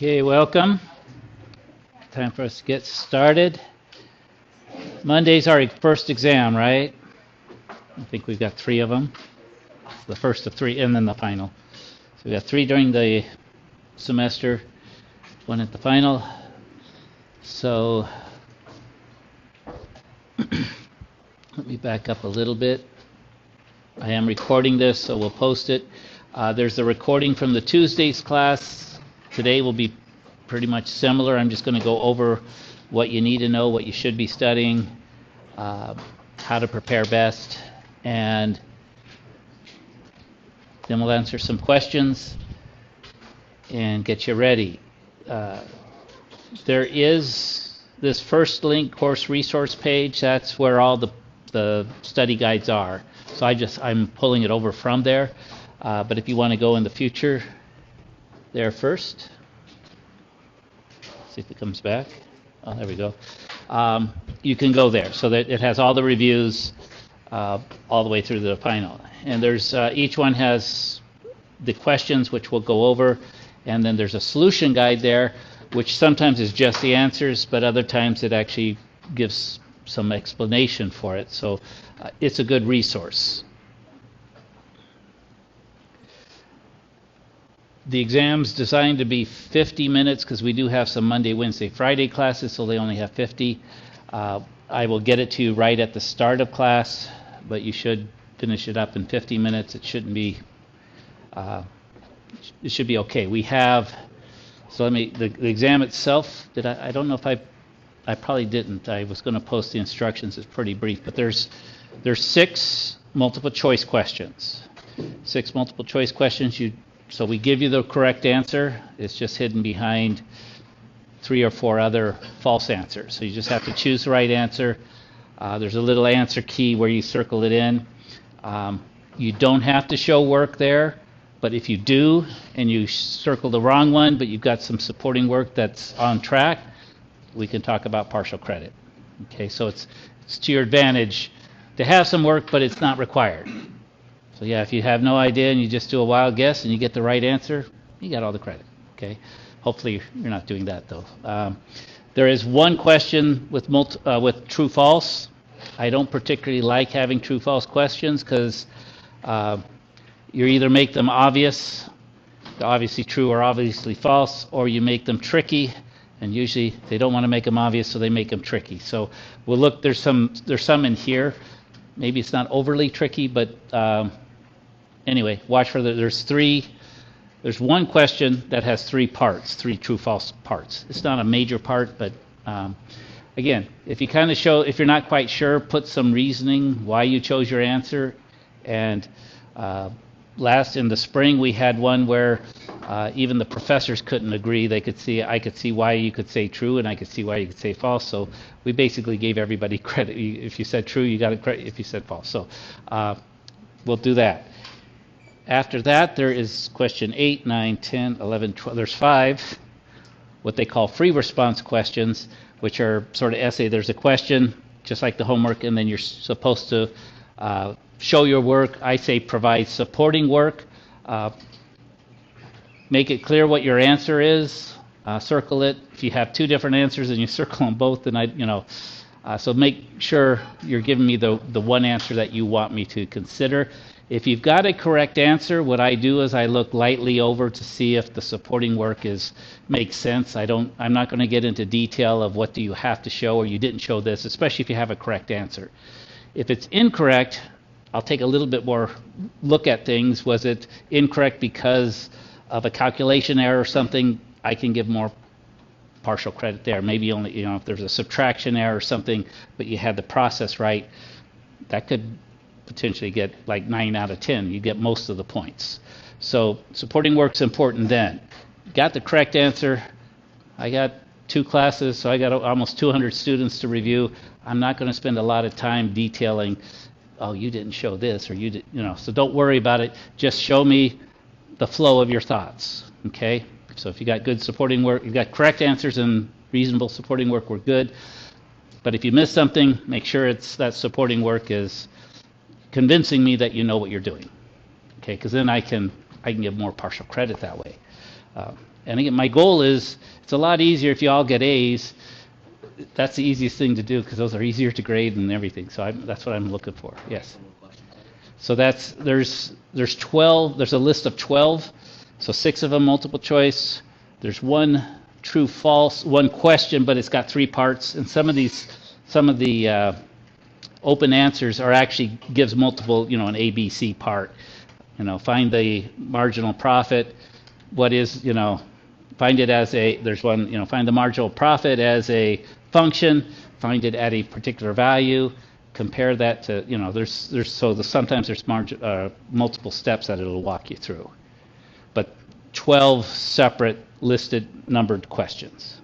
Okay, welcome. Time for us to get started. Monday's our first exam, right? I think we've got 3 of them. The first of 3 and then the final. So we got 3 during the semester, 1 at the final. So let me back up a little bit. I am recording this, so we'll post it. There's a recording from the Tuesday's class. Today will be pretty much similar. I'm just going to go over what you need to know, what you should be studying, how to prepare best, and then we'll answer some questions and get you ready. There is this first link, course resource page. That's where all the study guides are. So I'm pulling it over from there. But if you want to go in the future, there first. See if it comes back. Oh, there we go. You can go there. So that it has all the reviews all the way through the final. And there's each one has the questions, which we'll go over. And then there's a solution guide there, which sometimes is just the answers, but other times it actually gives some explanation for it. So it's a good resource. The exam's designed to be 50 minutes because we do have some Monday, Wednesday, Friday classes, so they only have 50. I will get it to you right at the start of class, but you should finish it up in 50 minutes. It shouldn't be, it should be okay. We have, so the exam itself, I don't know if I probably didn't. I was going to post the instructions. It's pretty brief, but there's 6 multiple choice questions. 6 multiple choice questions. So we give you the correct answer. It's just hidden behind 3 or 4 other false answers. So you just have to choose the right answer. There's a little answer key where you circle it in. You don't have to show work there, but if you do and you circle the wrong one, but you've got some supporting work that's on track, we can talk about partial credit. Okay, so it's to your advantage to have some work, but it's not required. So yeah, if you have no idea and you just do a wild guess and you get the right answer, you got all the credit. Okay, hopefully you're not doing that though. There is one question with true false. I don't particularly like having true false questions because you either make them obvious, obviously true or obviously false, or you make them tricky, and usually they don't want to make them obvious, so they make them tricky. So we'll look. There's some in here. Maybe it's not overly tricky, but anyway, watch for there's one question that has 3 parts, 3 true-false parts. It's not a major part, but again, if you're not quite sure, put some reasoning why you chose your answer. And last in the spring, we had one where even the professors couldn't agree. I could see why you could say true, and I could see why you could say false. So we basically gave everybody credit. If you said true, you got credit. If you said false, so we'll do that. After that, there is question 8, 9, 10, 11, 12. There's 5, what they call free response questions, which are sort of essay. There's a question, just like the homework, and then you're supposed to show your work. I say provide supporting work. Make it clear what your answer is. Circle it. If you have 2 different answers and you circle them both, then so make sure you're giving me the one answer that you want me to consider. If you've got a correct answer, what I do is I look lightly over to see if the supporting work makes sense. I'm not going to get into detail of what do you have to show or you didn't show this, especially if you have a correct answer. If it's incorrect, I'll take a little bit more look at things. Was it incorrect because of a calculation error or something? I can give more partial credit there. Maybe only, if there's a subtraction error or something, but you had the process right, that could potentially get like 9 out of 10. You get most of the points. So supporting work's important then. Got the correct answer. I got 2 classes, so I got almost 200 students to review. I'm not going to spend a lot of time detailing, oh, you didn't show this, or you did, so don't worry about it. Just show me the flow of your thoughts, okay? So if you got good supporting work, you got correct answers and reasonable supporting work, we're good. But if you miss something, make sure that supporting work is convincing me that you know what you're doing, okay? Because then I can give more partial credit that way. And again, my goal is, it's a lot easier if you all get A's. That's the easiest thing to do because those are easier to grade and everything. So that's what I'm looking for. Yes. So there's 12. There's a list of 12. So 6 of them multiple choice. There's one true false, one question, but it's got 3 parts. And some of the open answers are actually gives multiple, an A, B, C part. Find the marginal profit. What is, find it as there's one, find the marginal profit as a function, find it at a particular value, compare that to, sometimes there's multiple steps that it'll walk you through. But 12 separate listed numbered questions.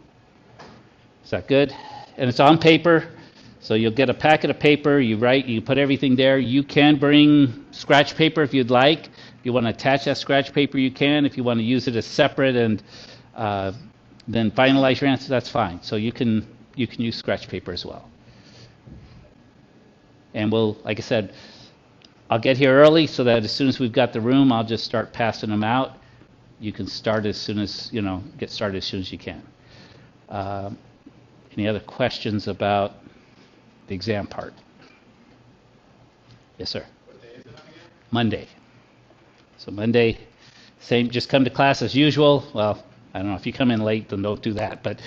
Is that good? And it's on paper. So you'll get a packet of paper, you write, you put everything there. You can bring scratch paper if you'd like. If you want to attach that scratch paper, you can. If you want to use it as separate and then finalize your answer, that's fine. So you can use scratch paper as well. And like I said, I'll get here early so that as soon as we've got the room, I'll just start passing them out. You can start as soon as, get started as soon as you can. Any other questions about the exam part? Yes, sir. What day is it again? Monday. So Monday, same, just come to class as usual. Well, I don't know, if you come in late, then don't do that, but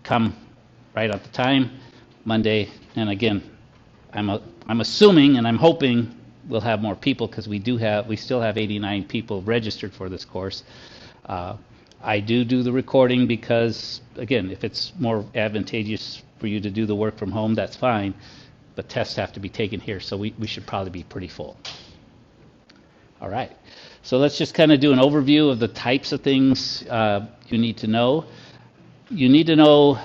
come right at the time, Monday. And again, I'm assuming and I'm hoping we'll have more people because we still have 89 people registered for this course. I do the recording because, again, if it's more advantageous for you to do the work from home, that's fine. But tests have to be taken here, so we should probably be pretty full. All right. So let's just kind of do an overview of the types of things you need to know. You need to know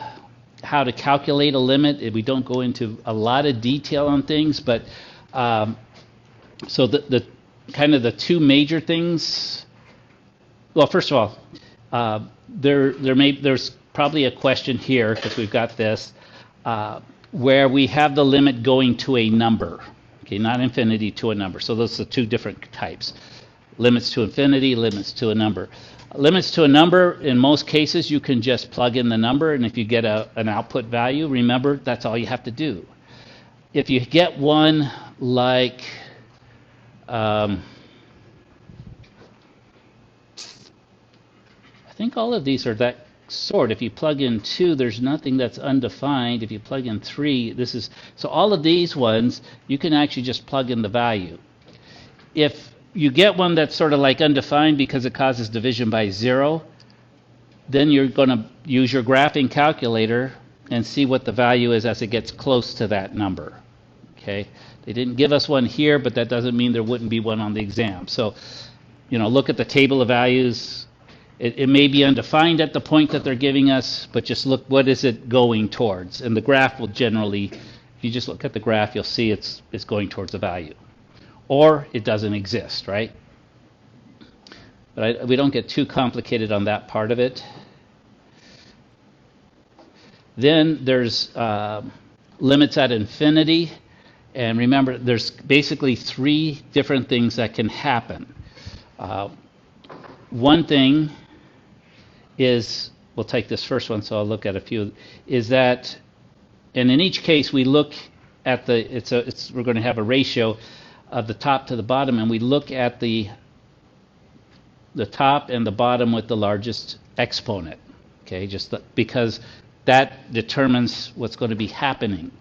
how to calculate a limit. We don't go into a lot of detail on things, but so the kind of the 2 major things. Well, first of all, there's probably a question here because we've got this where we have the limit going to a number. Okay, not infinity, to a number. So those are 2 different types. Limits to infinity, limits to a number. Limits to a number, in most cases, you can just plug in the number, and if you get an output value, remember, that's all you have to do. If you get one like, I think all of these are that sort. If you plug in 2, there's nothing that's undefined. If you plug in 3, so all of these ones, you can actually just plug in the value. If you get one that's sort of like undefined because it causes division by 0, then you're going to use your graphing calculator and see what the value is as it gets close to that number. Okay? They didn't give us one here, but that doesn't mean there wouldn't be one on the exam. So, look at the table of values. It may be undefined at the point that they're giving us, but just look, what is it going towards? And the graph will generally, if you just look at the graph, you'll see it's going towards a value. Or it doesn't exist, right? But we don't get too complicated on that part of it. Then there's limits at infinity. And remember, there's basically 3 different things that can happen. One thing is, we'll take this first one, so I'll look at a few, is that, and in each case we look at we're going to have a ratio of the top to the bottom, and we look at the top and the bottom with the largest exponent, okay, because that determines what's going to be happening,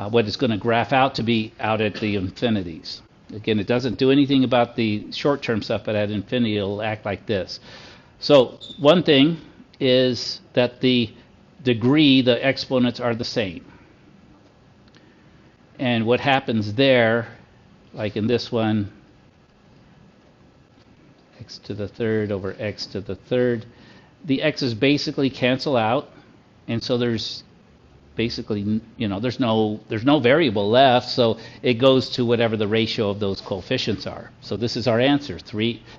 what is going to graph out to be out at the infinities. Again, it doesn't do anything about the short-term stuff, but at infinity it'll act like this. So one thing is that the degree, the exponents are the same. And what happens there, like in this one, x to the third over x to the third, the x's basically cancel out, and so there's basically, there's no variable left, so it goes to whatever the ratio of those coefficients are. So this is our answer,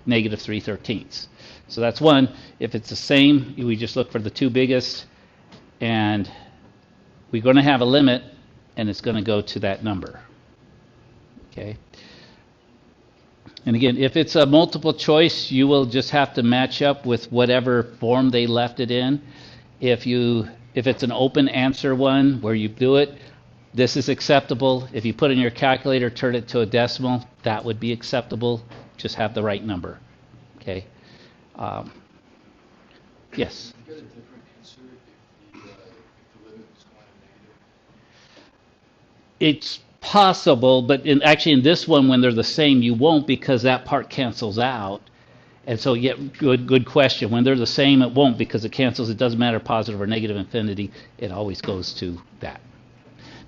negative 3/13. So that's one. If it's the same, we just look for the 2 biggest, and we're going to have a limit, and it's going to go to that number. Okay. And again, if it's a multiple choice, you will just have to match up with whatever form they left it in. If it's an open answer one where you do it, this is acceptable. If you put in your calculator, turn it to a decimal, that would be acceptable. Just have the right number. Okay. Yes. You get a different answer if the limit is going negative. It's possible, but actually in this one, when they're the same, you won't, because that part cancels out. And so, yeah, good question. When they're the same, it won't, because it cancels. It doesn't matter positive or negative infinity. It always goes to that.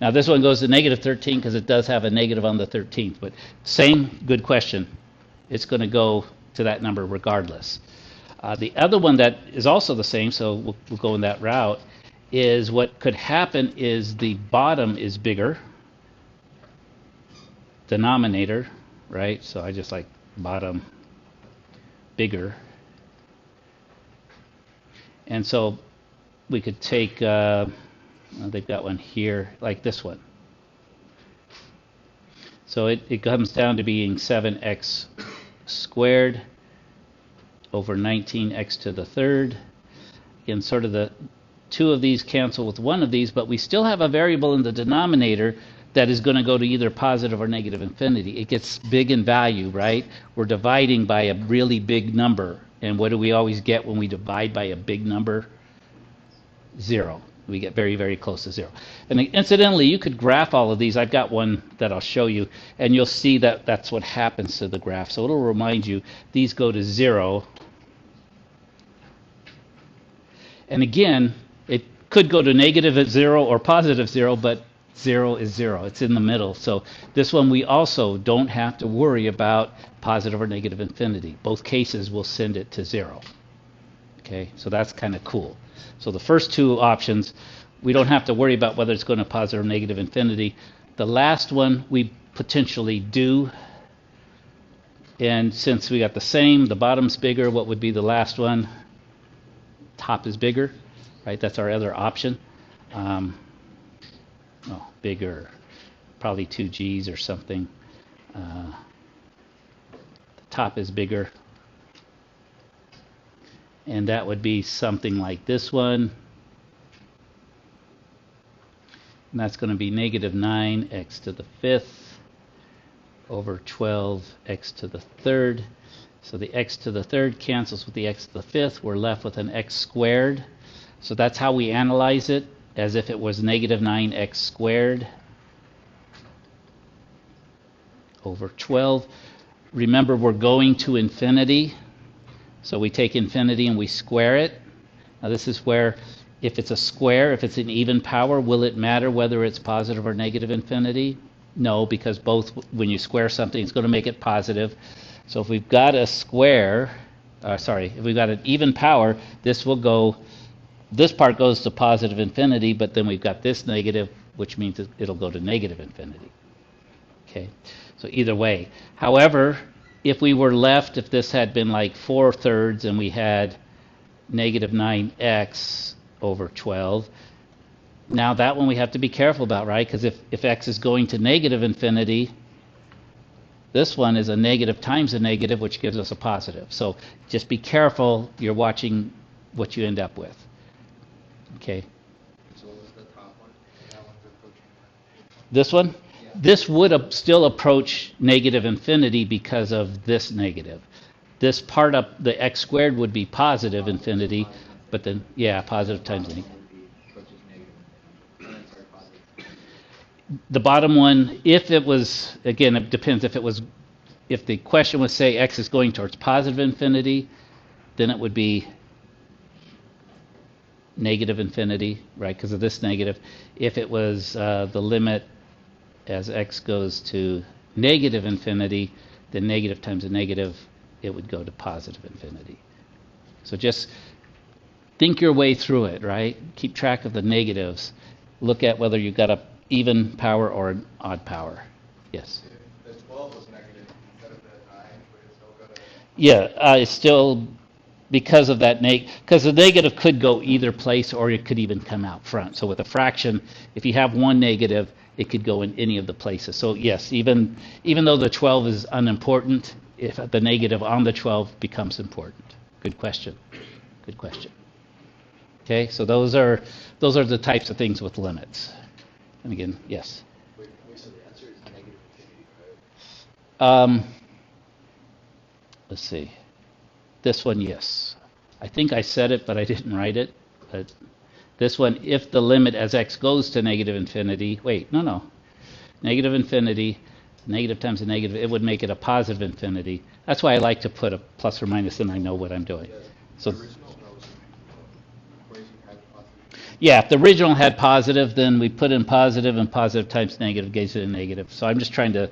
Now this one goes to negative 13 because it does have a negative on the 13th. But same good question. It's going to go to that number regardless. The other one that is also the same, so we'll go in that route, is what could happen is the bottom is bigger. Denominator, right? So I just like bottom bigger. And so we could take, they've got one here, like this one. So it comes down to being 7x squared over 19x to the third. Again, sort of the two of these cancel with one of these, but we still have a variable in the denominator that is going to go to either positive or negative infinity. It gets big in value, right? We're dividing by a really big number. And what do we always get when we divide by a big number? 0. We get very, very close to 0. And incidentally, you could graph all of these. I've got one that I'll show you, and you'll see that that's what happens to the graph. So it'll remind you, these go to 0. And again, it could go to negative at 0 or positive 0, but 0 is 0. It's in the middle. So this one we also don't have to worry about positive or negative infinity. Both cases will send it to 0. Okay, so that's kind of cool. So the first two options, we don't have to worry about whether it's going to positive or negative infinity. The last one we potentially do. And since we got the same, the bottom's bigger, what would be the last one? Top is bigger, right? That's our other option. Bigger, probably 2 G's or something. The top is bigger. And that would be something like this one. And that's going to be negative 9x to the 5th over 12x to the 3rd. So the x to the 3rd cancels with the x to the 5th. We're left with an x squared. So that's how we analyze it, as if it was negative 9x squared over 12. Remember, we're going to infinity. So we take infinity and we square it. Now this is where, if it's a square, if it's an even power, will it matter whether it's positive or negative infinity? No, because both, when you square something, it's going to make it positive. So if we've got a square, if we've got an even power, this part goes to positive infinity, but then we've got this negative, which means it'll go to negative infinity. Okay, so either way. However, if we were left, if this had been like 4/3 and we had negative 9x over 12, now that one we have to be careful about, right? Because if x is going to negative infinity, this one is a negative times a negative, which gives us a positive. So just be careful, you're watching what you end up with. Okay. So what was the top one? That one's approaching. This one? Yeah. This would still approach negative infinity because of this negative. This part up, the x squared would be positive infinity, but then, yeah, positive times negative. The bottom one, if it was, again, it depends. If the question was, say, x is going towards positive infinity, then it would be negative infinity, right, because of this negative. If it was the limit as x goes to negative infinity, then negative times a negative, it would go to positive infinity. So just think your way through it, right? Keep track of the negatives. Look at whether you've got a even power or an odd power. Yes? If the 12 was negative instead of the 9, would it still go to... Yeah, it's still because of that because the negative could go either place, or it could even come out front. So with a fraction, if you have one negative, it could go in any of the places. So yes, even though the 12 is unimportant, if the negative on the 12 becomes important? Good question. Good question. Okay, so those are the types of things with limits. And again, yes. Wait, so the answer is negative infinity, Let's see. This one, yes. I think I said it, but I didn't write it. But this one, if the limit as x goes to negative infinity, wait, no. Negative infinity, negative times a negative, it would make it a positive infinity. That's why I like to put a plus or minus, and I know what I'm doing. So, right? Equation had positive. yeah, if the original had positive, then we put in positive, and positive times negative gives it a negative. So I'm just trying to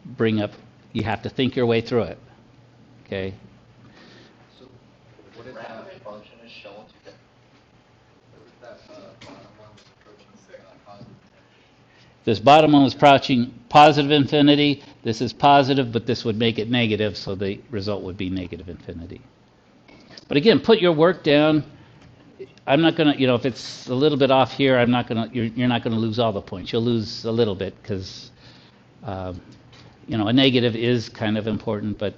bring up, you have to think your way through it. Okay? So what if that function is shown to get? What if that bottom one was approaching positive? This bottom one was approaching positive infinity. This is positive, but this would make it negative, so the result would be negative infinity. But again, put your work down. I'm not going to, if it's a little bit off here, I'm not going to, you're not going to lose all the points. You'll lose a little bit because, a negative is kind of important, but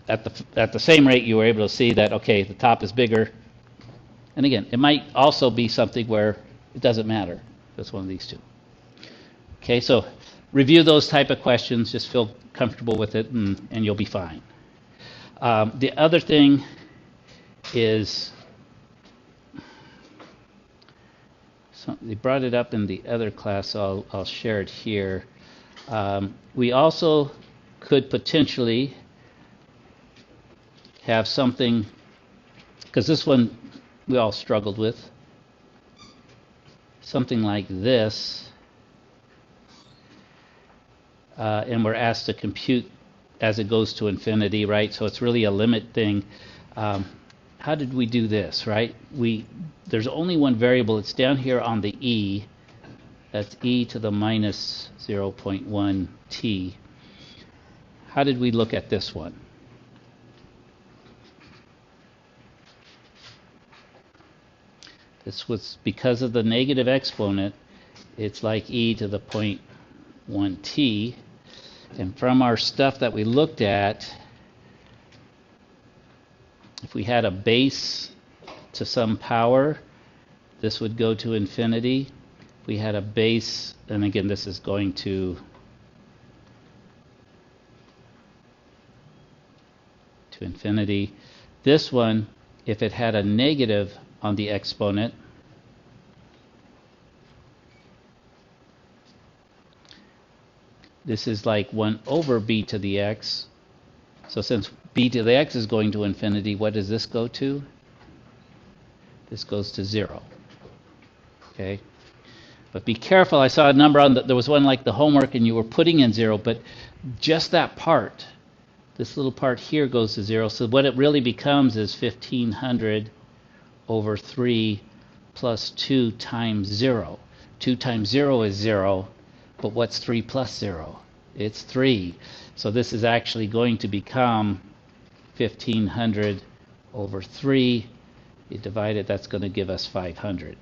at the same rate, you were able to see that, okay, the top is bigger. And again, it might also be something where it doesn't matter. It's one of these two. Okay, so review those type of questions. Just feel comfortable with it, and you'll be fine. The other thing is, so they brought it up in the other class, so I'll share it here. We also could potentially have something, because this one we all struggled with, something like this, and we're asked to compute as it goes to infinity, right? So it's really a limit thing. How did we do this, right? There's only one variable. It's down here on the e. That's e to the minus 0.1 t. How did we look at this one? This was because of the negative exponent. It's like e to the 0.1 t. And from our stuff that we looked at, if we had a base to some power, this would go to infinity. If we had a base, and again, this is going to infinity. This one, if it had a negative on the exponent, this is like 1 over b to the x. So since b to the x is going to infinity, what does this go to? This goes to 0. Okay? But be careful. I saw a number on there was one like the homework, and you were putting in 0, but just that part, this little part here goes to 0. So what it really becomes is 1500 over 3 plus 2 times 0. 2 times 0 is 0, but what's 3 plus 0? It's 3. So this is actually going to become 1500 over 3. You divide it, that's going to give us 500.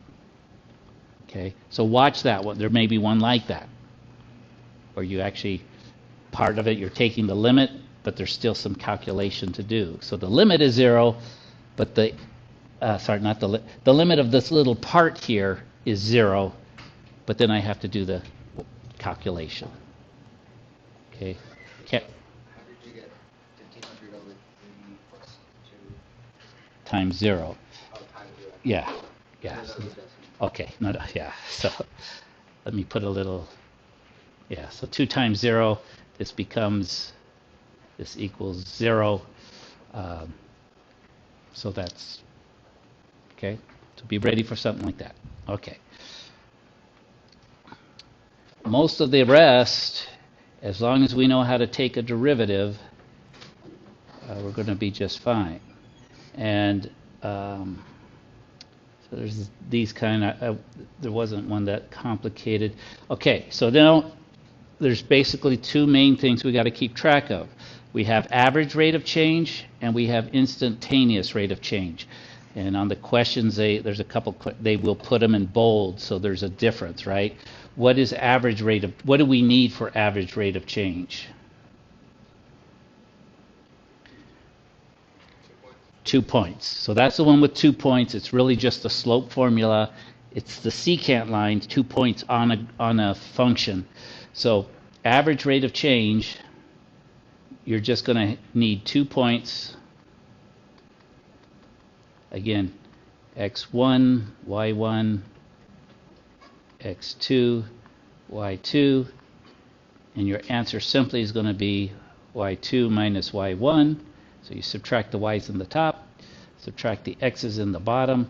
Okay, so watch that one. There may be one like that, where you actually, part of it, you're taking the limit, but there's still some calculation to do. So the limit is 0, but the limit of this little part here is 0, but then I have to do the calculation. Okay. How did you get 1500 over 3 plus 2? Times 0. Oh, times 0. Yeah. Okay. Yeah. So let me put a little. Yeah. So 2 times 0. This equals 0. So that's okay. So be ready for something like that. Okay. Most of the rest, as long as we know how to take a derivative, we're going to be just fine. And so there's these kind of, there wasn't one that complicated. Okay, so now there's basically two main things we got to keep track of. We have average rate of change, and we have instantaneous rate of change. And on the questions, there's a couple, they will put them in bold, so there's a difference, right? What is average rate of, what do we need for average rate of change? 2 points. So that's the one with 2 points. It's really just a slope formula. It's the secant line, 2 points on a function. So average rate of change, you're just going to need 2 points. Again, x1, y1, x2, y2, and your answer simply is going to be y2 minus y1. So you subtract the y's in the top, subtract the x's in the bottom,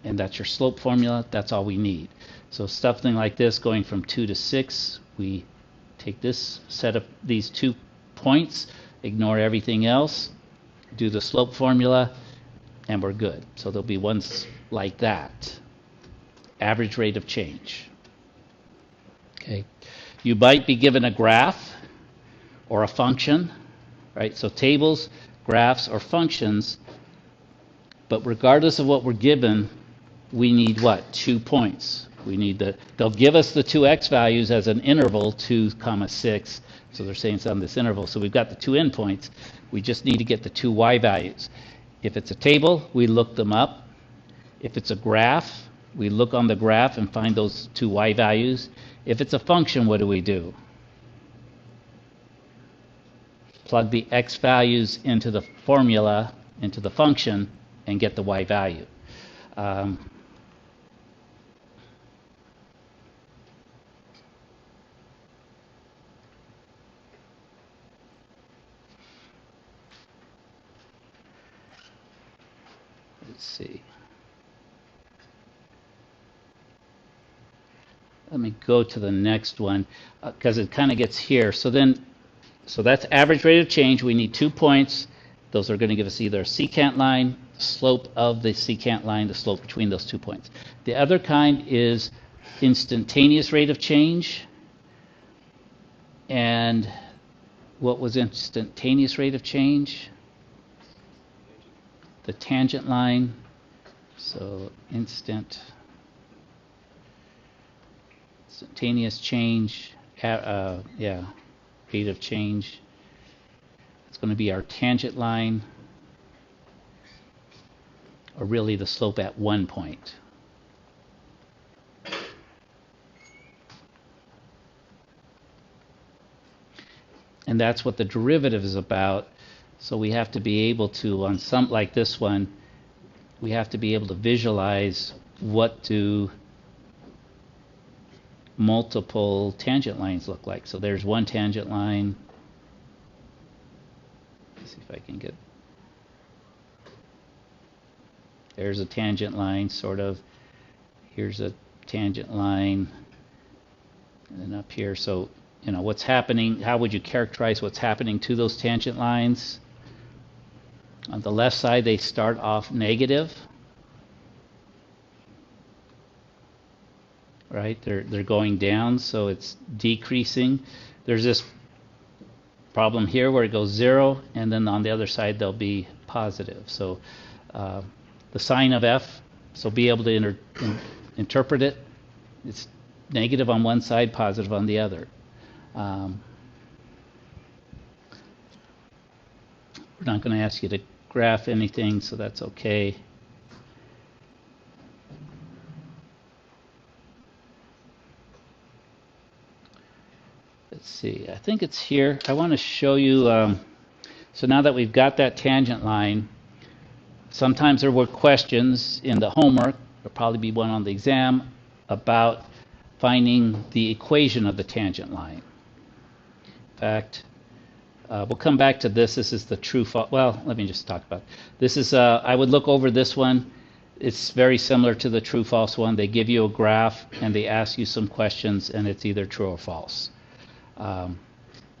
and that's your slope formula. That's all we need. So something like this, going from 2 to 6, we take this set of these 2 points, ignore everything else, do the slope formula, and we're good. So there'll be ones like that. Average rate of change. Okay. You might be given a graph or a function, right? So tables, graphs, or functions, but regardless of what we're given, we need what? 2 points. We need they'll give us the 2x values as an interval, 2, 6. So they're saying it's on this interval. So we've got the 2 endpoints. We just need to get the 2 y values. If it's a table, we look them up. If it's a graph, we look on the graph and find those 2 y values. If it's a function, what do? Plug the x values into the formula, into the function, and get the y value. Let's see. Let me go to the next one because it kind of gets here. So that's average rate of change. We need 2 points. Those are going to give us either a secant line, slope of the secant line, the slope between those 2 points. The other kind is instantaneous rate of change. And what was instantaneous rate of change? The tangent line. So instantaneous change, rate of change. It's going to be our tangent line, or really the slope at 1 point. And that's what the derivative is about. So we have to be able to, on some like this one, we have to be able to visualize what do multiple tangent lines look like. So there's one tangent line. Let's see if I can get. There's a tangent line, sort of. Here's a tangent line. And then up here, so what's happening, how would you characterize what's happening to those tangent lines? On the left side, they start off negative. Right? They're going down, so it's decreasing. There's this problem here where it goes 0, and then on the other side they'll be positive. So the sign of F, so be able to interpret it. It's negative on one side, positive on the other. We're not going to ask you to graph anything, so that's okay. Let's see, I think it's here. I want to show you, so now that we've got that tangent line, sometimes there were questions in the homework, there'll probably be one on the exam, about finding the equation of the tangent line. In fact, we'll come back to this. This is the true false. Well, let me just talk about it. This is, I would look over this one. It's very similar to the true false one. They give you a graph and they ask you some questions, and it's either true or false.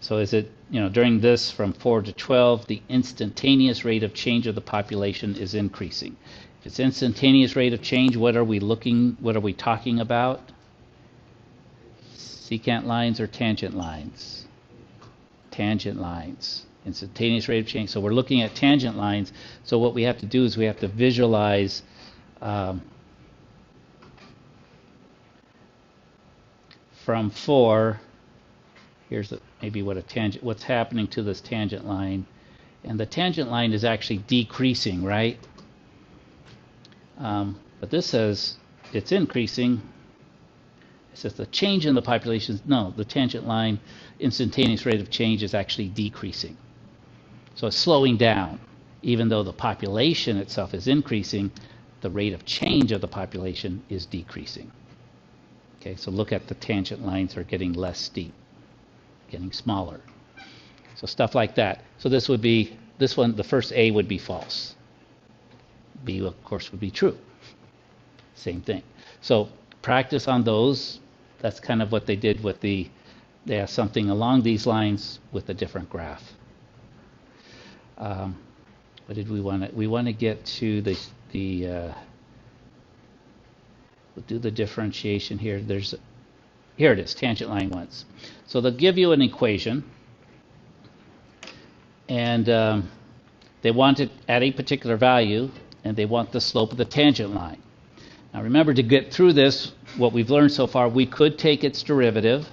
So is it, during this from 4 to 12, the instantaneous rate of change of the population is increasing. If it's instantaneous rate of change, what are we talking about? Secant lines or tangent lines? Tangent lines. Instantaneous rate of change. So we're looking at tangent lines. So what we have to do is we have to visualize from 4. Here's maybe what's happening to this tangent line. And the tangent line is actually decreasing, right? But this says it's increasing. It says the change in the population. No, the tangent line instantaneous rate of change is actually decreasing. So it's slowing down. Even though the population itself is increasing, the rate of change of the population is decreasing. Okay, so look at the tangent lines are getting less steep, getting smaller. So stuff like that. So this would be, this one, the first A would be false. B, of course, would be true. Same thing. So practice on those. That's kind of what they did with they asked something along these lines with a different graph. What did we want to? We want to get to we'll do the differentiation here. Here it is, tangent line ones. So they'll give you an equation, and they want it at a particular value, and they want the slope of the tangent line. Now remember, to get through this, what we've learned so far, we could take its derivative,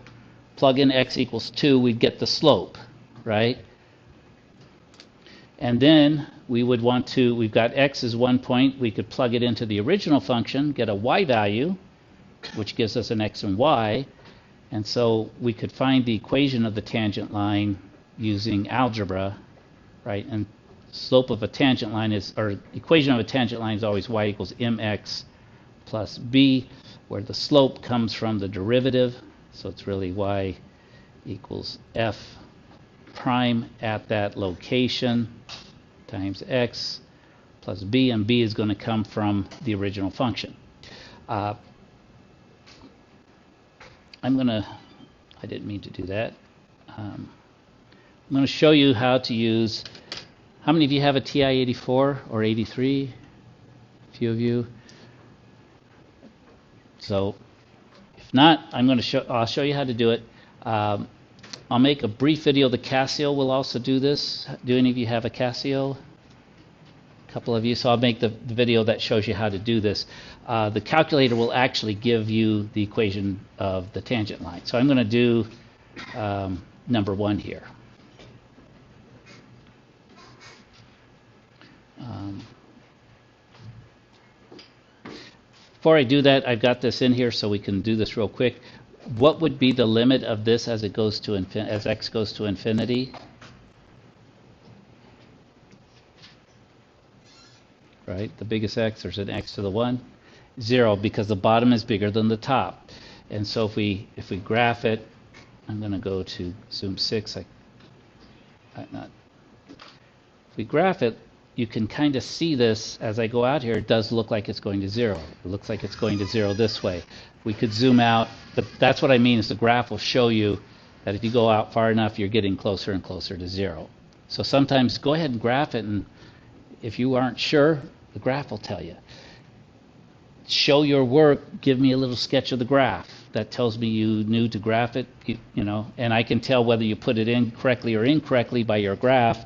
plug in x equals 2, we'd get the slope, right? And then we would want to, we've got x is 1 point, we could plug it into the original function, get a y value, which gives us an x and y, and so we could find the equation of the tangent line using algebra, right? And slope of a tangent line is, or equation of a tangent line is always y equals mx plus b, where the slope comes from the derivative, so it's really y equals f prime at that location times x plus b, and b is going to come from the original function. I didn't mean to do that. I'm going to show you how to use, how many of you have a TI-84 or 83? A few of you. So if not, I'll show you how to do it. I'll make a brief video. The Casio will also do this. Do any of you have a Casio? A couple of you. So I'll make the video that shows you how to do this. The calculator will actually give you the equation of the tangent line. So I'm going to do number 1 here. Before I do that, I've got this in here so we can do this real quick. What would be the limit of this as it goes to as x goes to infinity? Right, the biggest x, there's an x to the 1, 0, because the bottom is bigger than the top. And so if we graph it, I'm going to go to zoom 6. If we graph it, you can kind of see this as I go out here. It does look like it's going to 0. It looks like it's going to 0 this way. We could zoom out, but that's what I mean is the graph will show you that if you go out far enough, you're getting closer and closer to 0. So sometimes go ahead and graph it, and if you aren't sure, the graph will tell you. Show your work, give me a little sketch of the graph. That tells me you knew to graph it, you know, and I can tell whether you put it in correctly or incorrectly by your graph.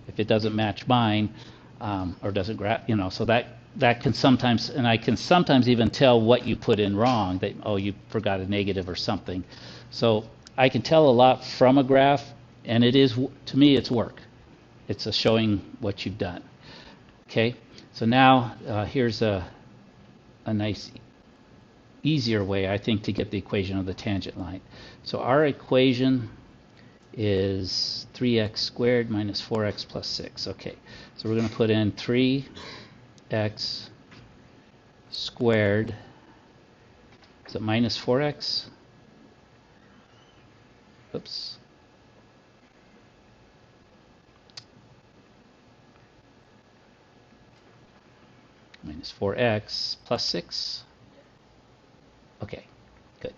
If it doesn't match mine, or doesn't graph, you know, so that can sometimes, and I can sometimes even tell what you put in wrong, that, oh, you forgot a negative or something. So I can tell a lot from a graph, and it is, to me, it's work. It's a showing what you've done. Okay, so now here's a nice, easier way, I think, to get the equation of the tangent line. So our equation is 3x squared minus 4x plus 6. Okay, so we're going to put in 3x squared. Is it minus 4x? Oops. Minus 4x plus 6. Okay, good.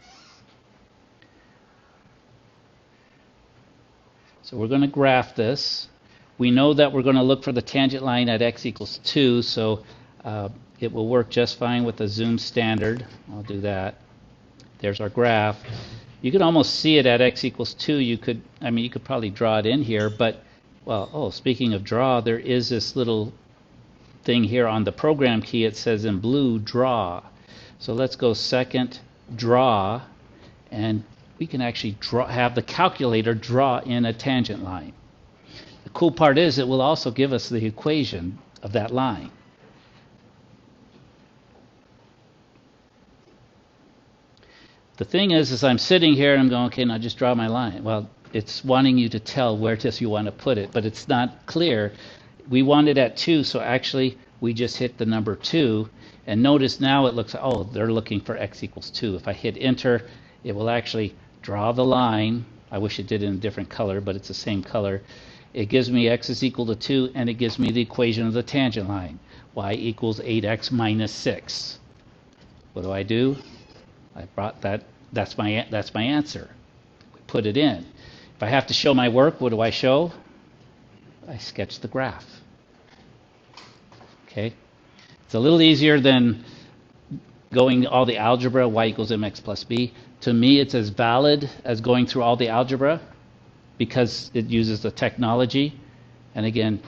So we're going to graph this. We know that we're going to look for the tangent line at x equals 2, so it will work just fine with the zoom standard. I'll do that. There's our graph. You can almost see it at x equals 2. You could probably draw it in here, but, well, oh, speaking of draw, there is this little thing here on the program key. It says in blue, draw. So let's go second, draw, and we can actually have the calculator draw in a tangent line. The cool part is it will also give us the equation of that line. The thing is I'm sitting here and I'm going, okay, now just draw my line. Well, it's wanting you to tell where does you want to put it, but it's not clear. We want it at 2, so actually we just hit the number 2, and notice now it looks, oh, they're looking for x equals 2. If I hit enter, it will actually draw the line. I wish it did it in a different color, but it's the same color. It gives me x is equal to 2, and it gives me the equation of the tangent line. Y equals 8x minus 6. What do? I brought that, that's my answer. Put it in. If I have to show my work, what do I show? I sketch the graph. Okay? It's a little easier than going all the algebra, y equals mx plus b. To me, it's as valid as going through all the algebra because it uses the technology. And again,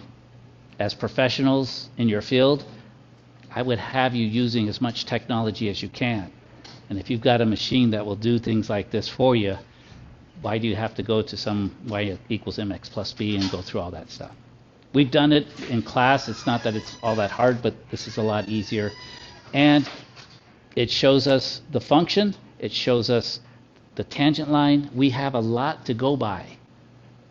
as professionals in your field, I would have you using as much technology as you can. And if you've got a machine that will do things like this for you, why do you have to go to some y equals mx plus b and go through all that stuff? We've done it in class. It's not that it's all that hard, but this is a lot easier. And it shows us the function. It shows us the tangent line. We have a lot to go by,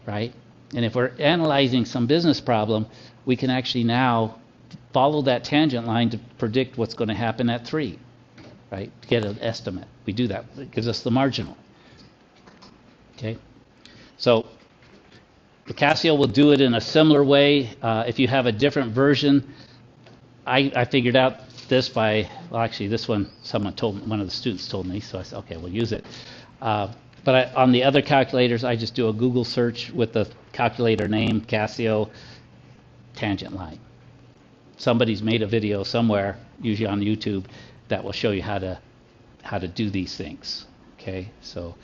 right? And if we're analyzing some business problem, we can actually now follow that tangent line to predict what's going to happen at 3. Right, to get an estimate. We do that. It gives us the marginal. Okay, so the Casio will do it in a similar way. If you have a different version, I figured out this by, well, actually this one, one of the students told me, so I said, okay, we'll use it. But on the other calculators, I just do a Google search with the calculator name, Casio tangent line. Somebody's made a video somewhere, usually on YouTube, that will show you how to do these things. Okay, so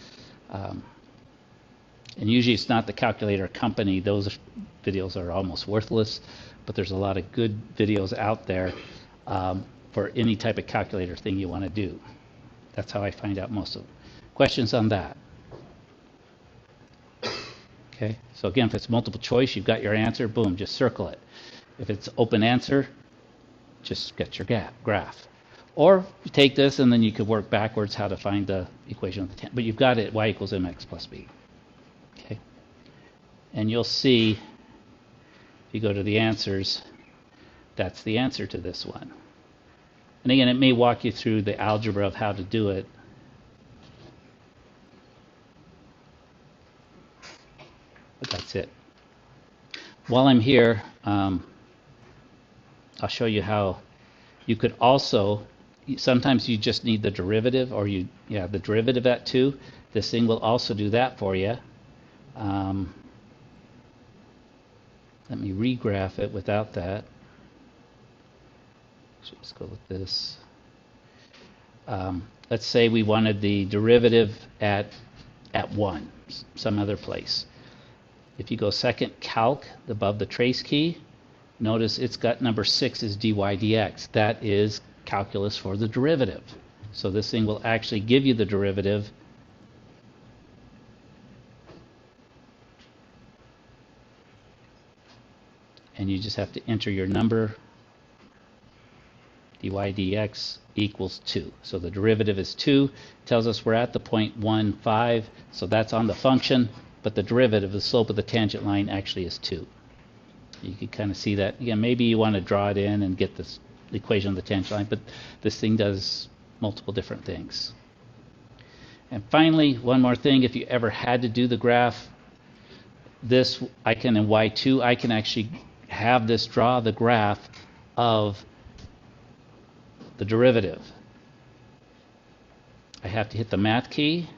and usually it's not the calculator company. Those videos are almost worthless, but there's a lot of good videos out there for any type of calculator thing you want to do. That's how I find out most of them. Questions on that? Okay, so again, if it's multiple choice, you've got your answer, boom, just circle it. If it's open answer, just get your graph. Or you take this and then you could work backwards how to find the equation of the tangent. But you've got it, y equals mx plus b. Okay. And you'll see, if you go to the answers, that's the answer to this one. And again, it may walk you through the algebra of how to do it. But that's it. While I'm here, I'll show you how you could also, sometimes you just need the derivative, or the derivative at 2. This thing will also do that for you. Let me regraph it without that. Let's go with this. Let's say we wanted the derivative at 1, some other place. If you go second calc above the trace key, notice it's got number 6 is dy dx. That is calculus for the derivative. So this thing will actually give you the derivative. And you just have to enter your number. Dy dx equals 2. So the derivative is 2. Tells us we're at the 0.15. So that's on the function. But the derivative, the slope of the tangent line, actually is 2. You can kind of see that. Again, maybe you want to draw it in and get this the equation of the tangent line, but this thing does multiple different things. And finally, one more thing, if you ever had to do the graph, this I can in Y2, I can actually have this draw the graph of the derivative. I have to hit the MAT key.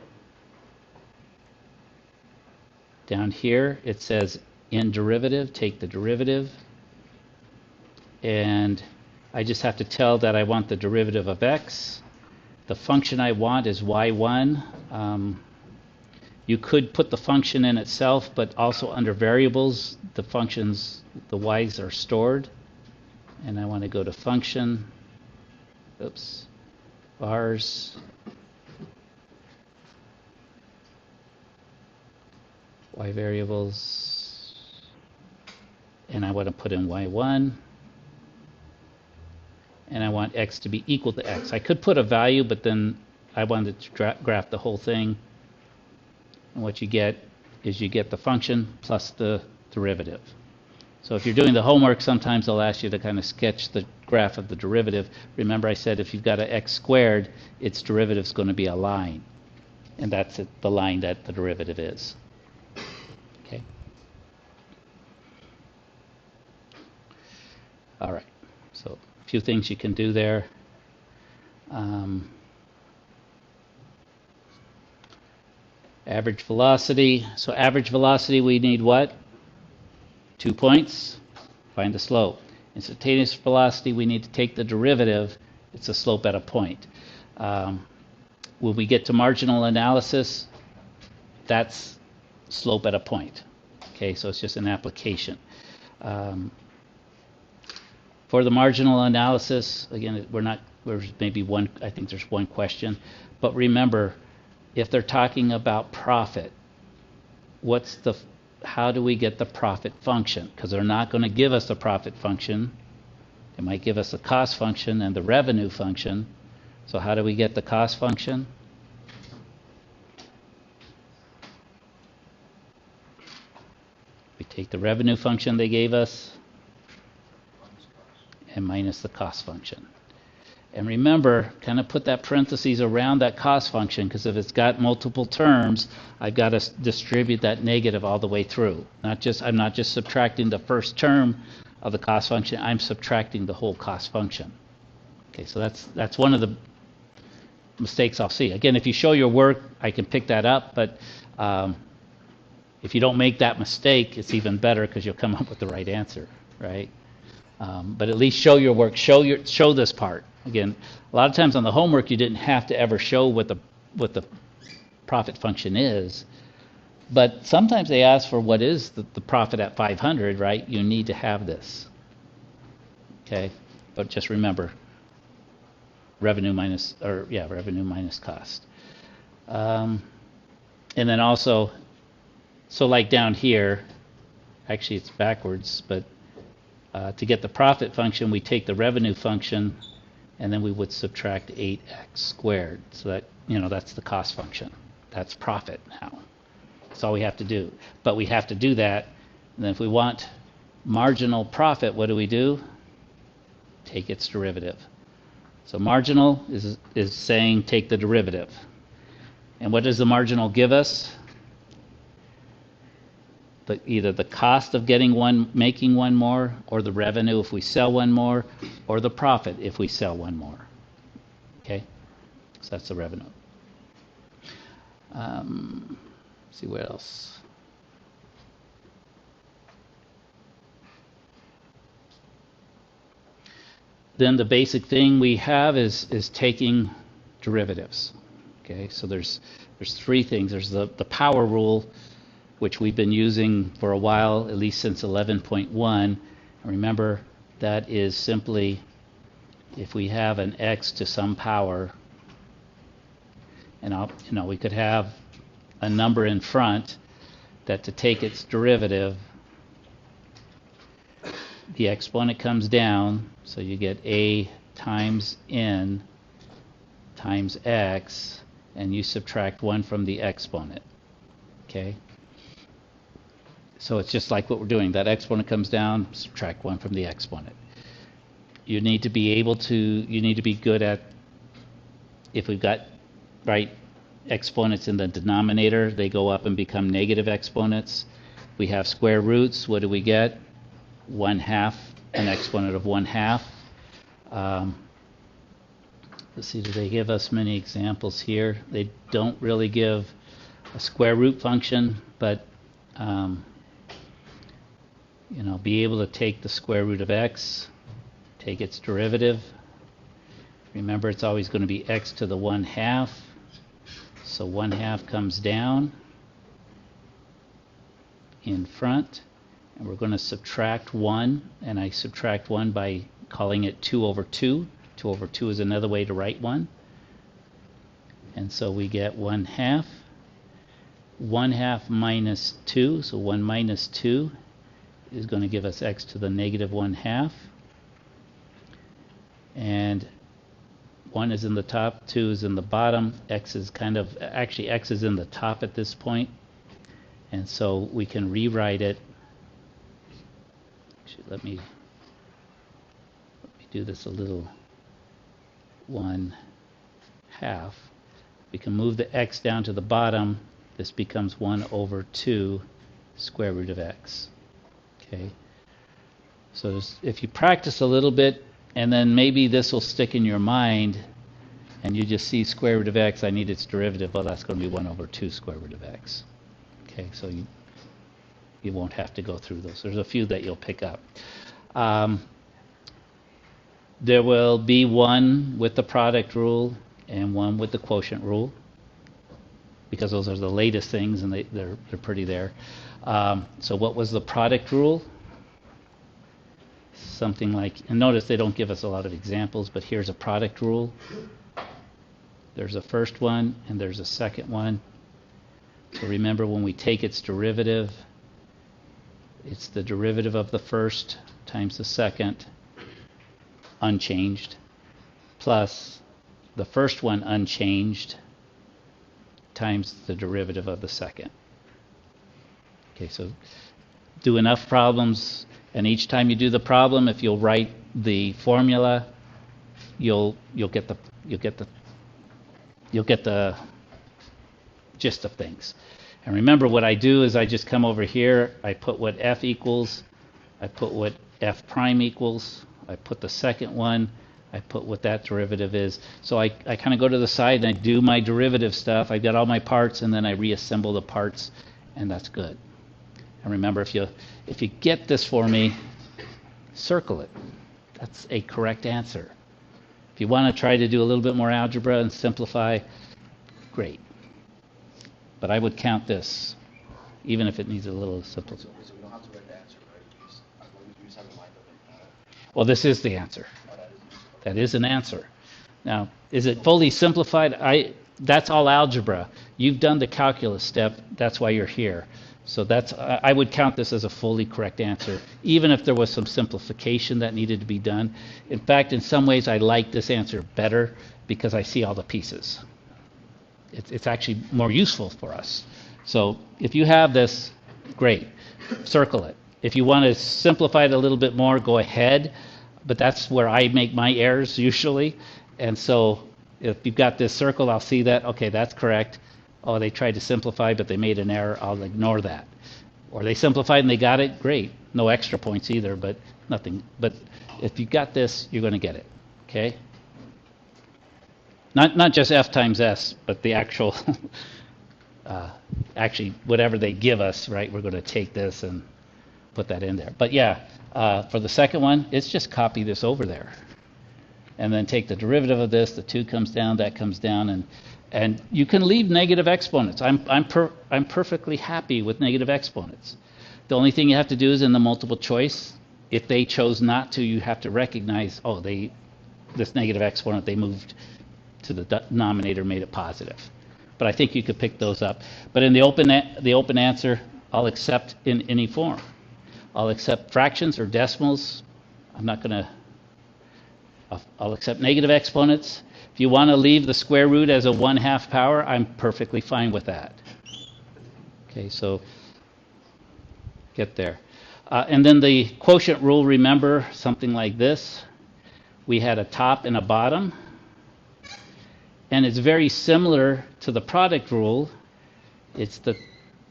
Down here it says in derivative, take the derivative, and I just have to tell that I want the derivative of x. The function I want is y1. You could put the function in itself, but also under variables, the functions, the y's are stored. And I want to go to function, bars, y variables, and I want to put in y1, and I want x to be equal to x. I could put a value, but then I wanted to graph the whole thing. And what you get is you get the function plus the derivative. So if you're doing the homework, sometimes they'll ask you to kind of sketch the graph of the derivative. Remember I said if you've got an x squared, its derivative is going to be a line. And that's the line that the derivative is. Okay. All right. So a few things you can do there. Average velocity. So average velocity, we need what? 2 points. Find the slope. Instantaneous velocity, we need to take the derivative. It's a slope at a point. When we get to marginal analysis, that's slope at a point. Okay, so it's just an application. For the marginal analysis, again, there's maybe one, I think there's one question. But remember, if they're talking about profit, how do we get the profit function? Because they're not going to give us the profit function. They might give us the cost function and the revenue function. So how do we get the cost function? We take the revenue function they gave us and minus the cost function. And remember, kind of put that parentheses around that cost function, because if it's got multiple terms, I've got to distribute that negative all the way through. I'm not just subtracting the first term of the cost function, I'm subtracting the whole cost function. Okay, so that's one of the mistakes I'll see. Again, if you show your work, I can pick that up, but if you don't make that mistake, it's even better because you'll come up with the right answer, right? But at least show your work, show this part. Again, a lot of times on the homework you didn't have to ever show what the profit function is, but sometimes they ask for what is the profit at 500, right? You need to have this. Okay, but just remember, revenue minus cost. And then also, so like down here, actually it's backwards, but to get the profit function, we take the revenue function, and then we would subtract 8x squared. So that, that's the cost function. That's profit now. That's all we have to do. But we have to do that. And then if we want marginal profit, what do? Take its derivative. So marginal is saying take the derivative. And what does the marginal give us? Either the cost of making one more, or the revenue if we sell one more, or the profit if we sell one more. Okay, so that's the revenue. See what else. Then the basic thing we have is taking derivatives. Okay, so there's three things. There's the power rule, which we've been using for a while, at least since 11.1. Remember, that is simply if we have an x to some power, and we could have a number in front that to take its derivative, the exponent comes down, so you get a times n times x, and you subtract 1 from the exponent. Okay? So it's just like what we're doing. That exponent comes down, subtract 1 from the exponent. You need to be good at, if we've got exponents in the denominator, they go up and become negative exponents. We have square roots. What do we get? 1/2, an exponent of 1/2. Let's see, do they give us many examples here? They don't really give a square root function, but be able to take the square root of x, take its derivative. Remember, it's always going to be x to the 1/2. So 1/2 comes down in front, and we're going to subtract 1, and I subtract 1 by calling it 2 over 2. 2 over 2 is another way to write 1. And so we get 1/2. 1/2 minus 2, so 1 minus 2 is going to give us x to the negative 1/2. And 1 is in the top, 2 is in the bottom. X is x is in the top at this point. And so we can rewrite it. Actually, let me do this a little 1/2. We can move the x down to the bottom. This becomes 1/2 square root of x. Okay. So if you practice a little bit, and then maybe this will stick in your mind, and you just see square root of x, I need its derivative. Well, that's going to be 1/2 square root of x. Okay, so you won't have to go through those. There's a few that you'll pick up. There will be one with the product rule and one with the quotient rule, because those are the latest things, and they're pretty there. So what was the product rule? Something like, and notice they don't give us a lot of examples, but here's a product rule. There's a first one and there's a second one. So remember, when we take its derivative, it's the derivative of the first times the second, unchanged, plus the first one unchanged times the derivative of the second. Okay, so do enough problems, and each time you do the problem, if you'll write the formula, you'll get the gist of things. And remember, what I do is I just come over here, I put what f equals, I put what f prime equals, I put the second one, I put what that derivative is. So I kind of go to the side and I do my derivative stuff. I got all my parts, and then I reassemble the parts, and that's good. And remember, if you get this for me, circle it. That's a correct answer. If you want to try to do a little bit more algebra and simplify, great. But I would count this, even if it needs a little simple. So we don't have to write the answer, right? We just have a mind of it. Well, this is the answer. That is an answer. Now, is it fully simplified? That's all algebra. You've done the calculus step. That's why you're here. So I would count this as a fully correct answer, even if there was some simplification that needed to be done. In fact, in some ways, I like this answer better because I see all the pieces. It's actually more useful for us. So if you have this, great, circle it. If you want to simplify it a little bit more, go ahead. But that's where I make my errors usually. And so if you've got this circle, I'll see that, okay, that's correct. Oh, they tried to simplify, but they made an error. I'll ignore that. Or they simplified and they got it. Great. No extra points either, but nothing. But if you got this, you're going to get it. Okay? Not just f times s, but the actual, actually, whatever they give us, right? We're going to take this and put that in there. But yeah, for the second one, it's just copy this over there. And then take the derivative of this. The 2 comes down, that comes down, and you can leave negative exponents. I'm perfectly happy with negative exponents. The only thing you have to do is in the multiple choice, if they chose not to, you have to recognize, oh, this negative exponent, they moved to the denominator, made it positive. But I think you could pick those up. But in the open answer, I'll accept in any form. I'll accept fractions or decimals. I'll accept negative exponents. If you want to leave the square root as a 1/2 power, I'm perfectly fine with that. Okay, so get there. And then the quotient rule, remember, something like this. We had a top and a bottom. And it's very similar to the product rule. It's the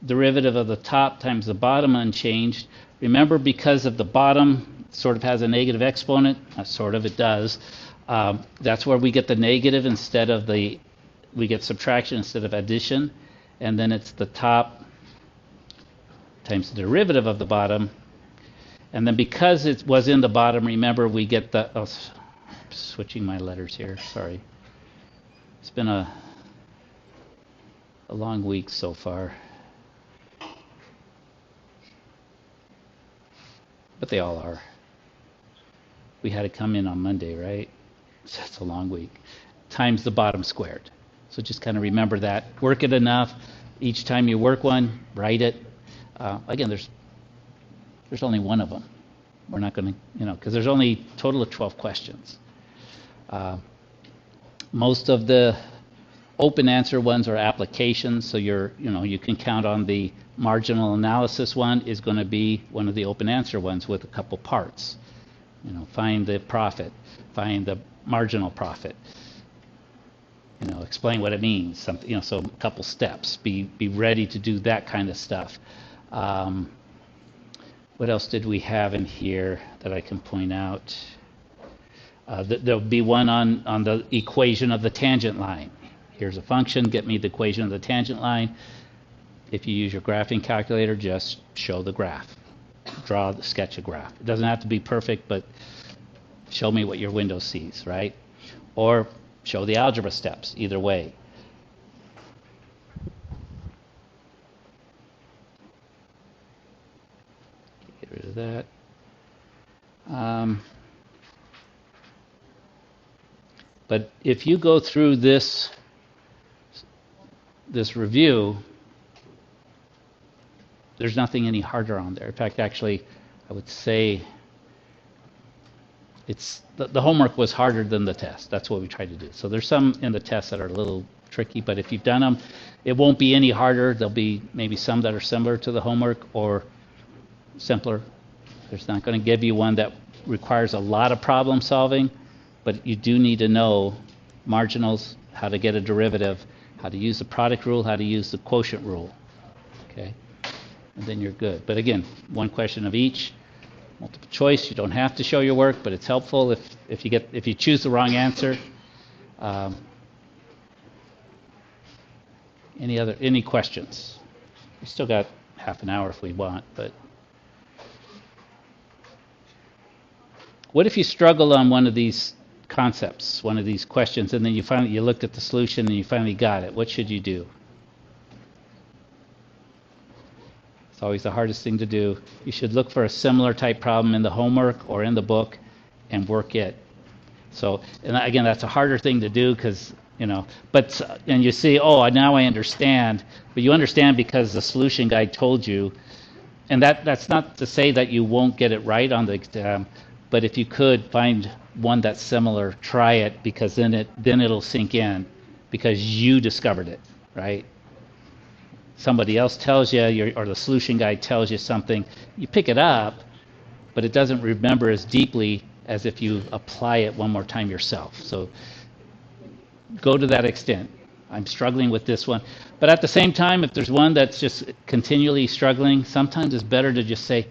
derivative of the top times the bottom unchanged. Remember, because of the bottom sort of has a negative exponent, sort of, it does. That's where we get the negative instead of we get subtraction instead of addition. And then it's the top times the derivative of the bottom. And then because it was in the bottom, remember, we get switching my letters here, sorry. It's been a long week so far. But they all are. We had to come in on Monday, right? So it's a long week. Times the bottom squared. So just kind of remember that. Work it enough. Each time you work one, write it. Again, there's There's only one of them. We're not going to, because there's only a total of 12 questions. Most of the open answer ones are applications, so you can count on the marginal analysis one is going to be one of the open answer ones with a couple parts. Find the profit, find the marginal profit. Explain what it means. Something, so a couple steps. Be ready to do that kind of stuff. What else did we have in here that I can point out? There'll be one on the equation of the tangent line. Here's a function, get me the equation of the tangent line. If you use your graphing calculator, just show the graph. Sketch a graph. It doesn't have to be perfect, but show me what your window sees, right? Or show the algebra steps, either way. Get rid of that. But if you go through this review, there's nothing any harder on there. In fact, actually, I would say it's the homework was harder than the test. That's what we tried to do. So there's some in the test that are a little tricky, but if you've done them, it won't be any harder. There'll be maybe some that are similar to the homework or simpler. There's not going to give you one that requires a lot of problem solving, but you do need to know marginals, how to get a derivative, how to use the product rule, how to use the quotient rule. Okay, and then you're good. But again, one question of each. Multiple choice. You don't have to show your work, but it's helpful if you choose the wrong answer. Any questions? We still got half an hour if we want, but what if you struggle on one of these concepts, one of these questions, and then you looked at the solution and you finally got it? What should you do? It's always the hardest thing to do. You should look for a similar type problem in the homework or in the book and work it. So, and again, that's a harder thing to do because, and you see, oh, now I understand. But you understand because the solution guide told you. And that's not to say that you won't get it right on the exam, but if you could find one that's similar, try it, because then it'll sink in because you discovered it, right? Somebody else tells you, or the solution guide tells you something, you pick it up, but it doesn't remember as deeply as if you apply it one more time yourself. So go to that extent. I'm struggling with this one. But at the same time, if there's one that's just continually struggling, sometimes it's better to just say,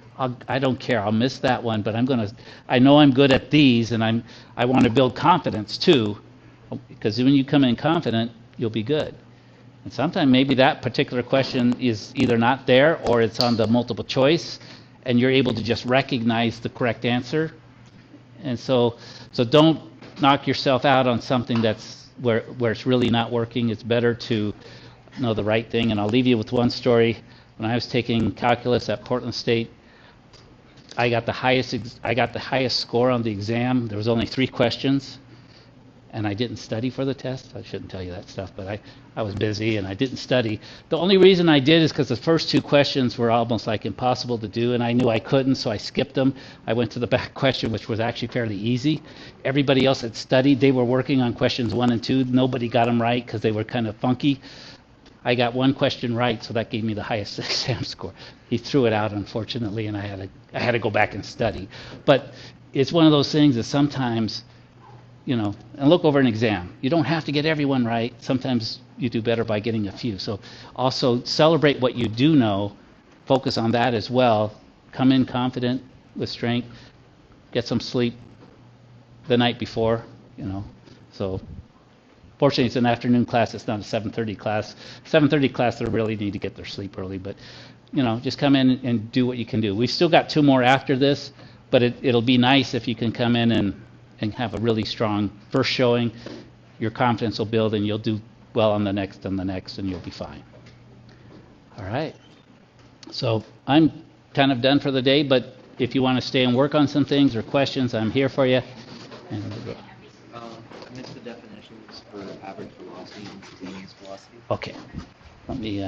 I don't care, I'll miss that one, but I know I'm good at these, and I want to build confidence too, because when you come in confident, you'll be good. And sometimes maybe that particular question is either not there or it's on the multiple choice, and you're able to just recognize the correct answer. And so don't knock yourself out on something that's where it's really not working. It's better to know the right thing. And I'll leave you with one story. When I was taking calculus at Portland State, I got the highest score on the exam. There was only 3 questions. And I didn't study for the test. I shouldn't tell you that stuff, but I was busy and I didn't study. The only reason I did is because the first 2 questions were almost like impossible to do, and I knew I couldn't, so I skipped them. I went to the back question, which was actually fairly easy. Everybody else had studied. They were working on questions 1 and 2. Nobody got them right because they were kind of funky. I got 1 question right, so that gave me the highest exam score. He threw it out, unfortunately, and I had to go back and study. But it's one of those things that sometimes, and look over an exam. You don't have to get everyone right. Sometimes you do better by getting a few. So also celebrate what you do know. Focus on that as well. Come in confident with strength. Get some sleep the night before, So fortunately, it's an afternoon class. It's not a 7:30 class. 7:30 class, they really need to get their sleep early. But, just come in and do what you can do. We've still got 2 more after this, but it'll be nice if you can come in and have a really strong first showing. Your confidence will build, and you'll do well on the next and the next, and you'll be fine. All right. So I'm kind of done for the day, but if you want to stay and work on some things or questions, I'm here for you. And I missed the definitions for average velocity and instantaneous velocity. okay. Let me